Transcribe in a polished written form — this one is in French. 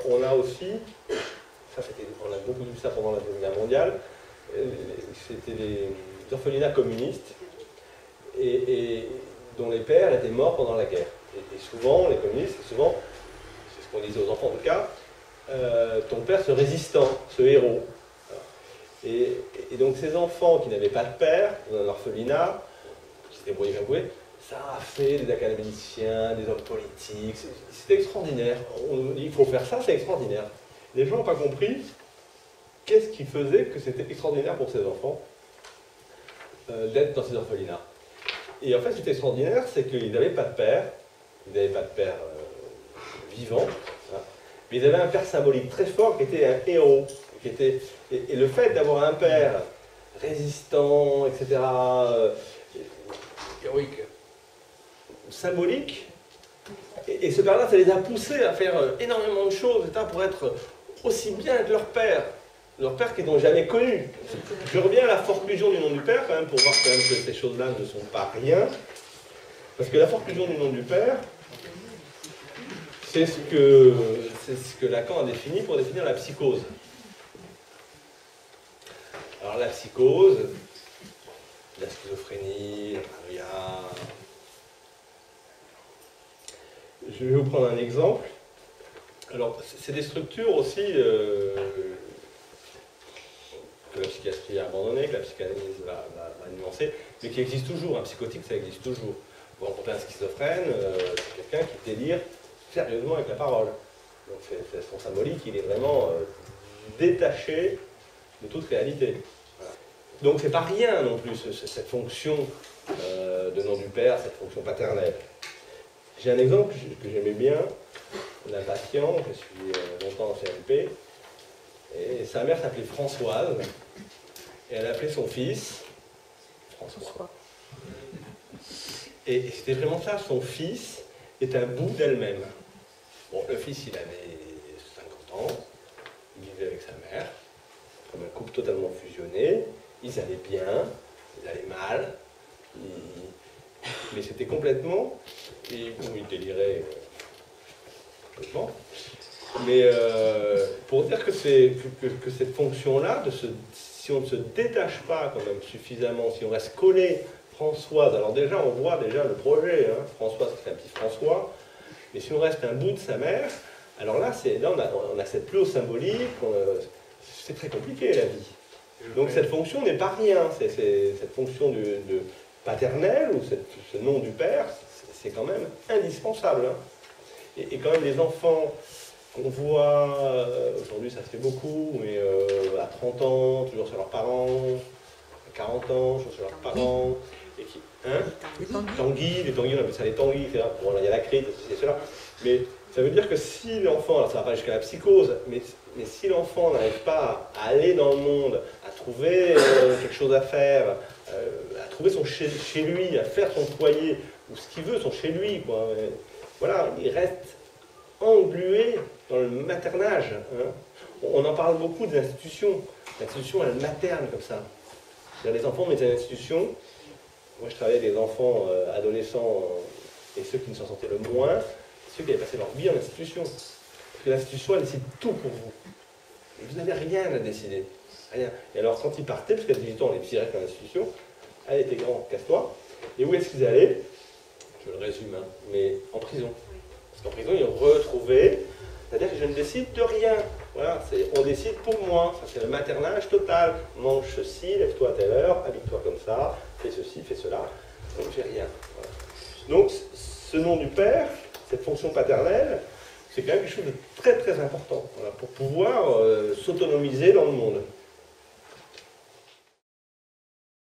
on a aussi, on a beaucoup vu ça pendant la Deuxième Guerre mondiale, c'était les orphelinats communistes et dont les pères étaient morts pendant la guerre. Et souvent, les communistes, c'est ce qu'on disait aux enfants en tout cas, ton père ce résistant, ce héros. Et donc ces enfants qui n'avaient pas de père, dans un orphelinat, qui se débrouillaient comme vous, ça a fait des académiciens, des hommes politiques, c'était extraordinaire. On dit il faut faire ça, c'est extraordinaire. Les gens n'ont pas compris qu'est-ce qui faisait que c'était extraordinaire pour ces enfants d'être dans ces orphelinats. Et en fait, ce qui était extraordinaire, c'est qu'ils n'avaient pas de père, vivant, hein, mais ils avaient un père symbolique très fort qui était un héros. Et le fait d'avoir un père résistant, etc., héroïque, symbolique, et ce père-là, ça les a poussés à faire énormément de choses, etc., pour être aussi bien que leur père qu'ils n'ont jamais connu. Je reviens à la forclusion du nom du père, quand même, pour voir quand même que ces choses-là ne sont pas rien, parce que la forclusion du nom du père, c'est ce que Lacan a défini pour définir la psychose. Alors la psychose, la schizophrénie, la paranoïa. Je vais vous prendre un exemple. Alors c'est des structures aussi que la psychiatrie a abandonnées, que la psychanalyse va nuancer, mais qui existent toujours. Un psychotique, ça existe toujours. Vous rencontrez un schizophrène, c'est quelqu'un qui délire sérieusement avec la parole. Donc son symbolique, il est vraiment détaché de toute réalité. Voilà. Donc c'est pas rien non plus cette fonction de nom du père, cette fonction paternelle. J'ai un exemple que j'aimais bien d'un patient, je suis longtemps en CMP, et sa mère s'appelait Françoise, et elle appelait son fils François. Et c'était vraiment ça, son fils est un bout d'elle-même. Bon, le fils il avait 50 ans, il vivait avec sa mère, comme un couple totalement fusionné, ils allaient bien, ils allaient mal, mais c'était complètement, il délirait complètement, mais pour dire que cette fonction-là, si on ne se détache pas quand même suffisamment, si on reste collé, Françoise, alors déjà on voit déjà le projet, hein, Françoise c'est un petit François, mais si on reste un bout de sa mère, alors là on n'accède plus au symbolique, c'est très compliqué la vie. Donc cette fonction n'est pas rien, cette fonction de paternelle, ou ce nom du père, c'est quand même indispensable. Hein. Et quand même les enfants qu'on voit, aujourd'hui ça se fait beaucoup, mais à 30 ans, toujours sur leurs parents, à 40 ans, toujours sur leurs parents, et qui... Hein, les tanguis, on appelle ça les tanguis, bon, là il y a la crite, ceci et cela, mais ça veut dire que si l'enfant, alors ça ne va pas jusqu'à la psychose, mais si l'enfant n'arrive pas à aller dans le monde, à trouver quelque chose à faire, à trouver son chez lui, à faire son foyer, ou ce qu'il veut, son chez lui, quoi, voilà, il reste englué dans le maternage. Hein. On en parle beaucoup des institutions. L'institution, elle materne comme ça. Les enfants mettent une institution. Moi, je travaillais avec des enfants adolescents et ceux qui ne s'en sortaient le moins, ceux qui avaient passé leur vie en institution. Parce que l'institution, elle décide tout pour vous. Et vous n'avez rien à décider. Rien. Et alors, quand ils partaient, parce qu'à 18 ans, on les tirait dans l'institution, allez, t'es grand, casse-toi. Et où est-ce qu'ils allaient? Je le résume, hein, mais en prison. Parce qu'en prison, ils ont retrouvé, c'est-à-dire que je ne décide de rien. Voilà, on décide pour moi. Ça, c'est le maternage total. Mange ceci, lève-toi à telle heure, habille-toi comme ça, fais ceci, fais cela. On ne fait rien. Voilà. Donc, ce nom du père, cette fonction paternelle, c'est quand même quelque chose de très très important, voilà, pour pouvoir s'autonomiser dans le monde.